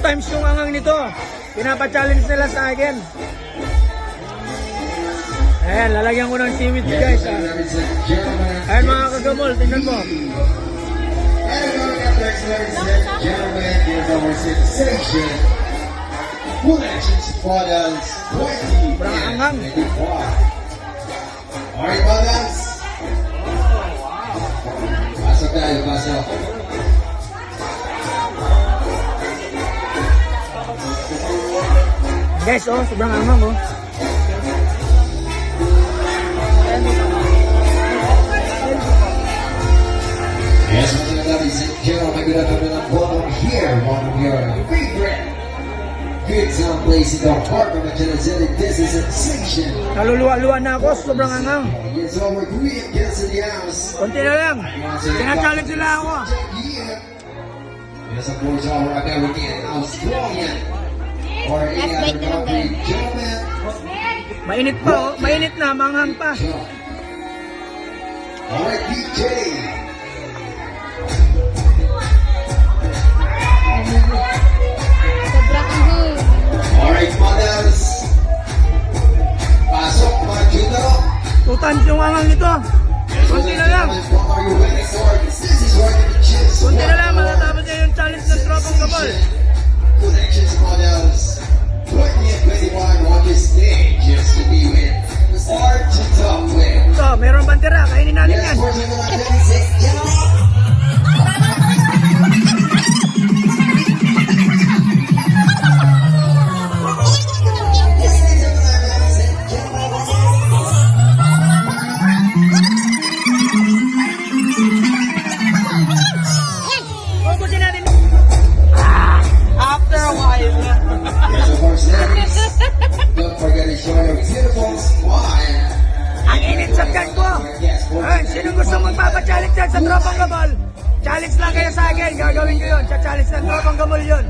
times yung angang nito. Pinapa-challenge nila sa akin. Ayan, lalagyan ko ng seaweed guys. Ayan mga kagamol, tingnan mo. Full Actions Models 2024. Alright, models. Pasok tayo, pasok. Guys, oh, sobrang angang, oh. Yes, ladies and gentlemen, good afternoon. Welcome here, one of your favorite good sound place in the heart of Manila. This is a sensation. Naluluwa-luwa na ako, sobrang angang. Yes, over Korean guests in the house. Konti na lang. Pinachallenge nila ako. Yes, of course, our American, Australian, or any other country. Gentlemen, Mainit pa, oh. Mainit na, manghang pa. alright, DJ. Alright, mothers. Pasok, mga junior. Tutan yung angang nito. Konti na lang. What are you waiting for? This is what you choose. Konti na lang, matatapos niya yung challenge ng tropang kapal. Connections models 2021 on the stage just to be with or to talk with. Ito, meron bandera, kainin natin yan. Yes, for ladies and gentlemen. Ubusin natin. After a while. Yes, of course, ladies. Don't forget to show your beautiful smile. Ang init sa tiyan ko. Ay, sino gusto magpapachallenge dyan sa tropang gabal? Challenge lang kayo sa akin, gagawin ko yun. Challenge ng tropang gabal yun.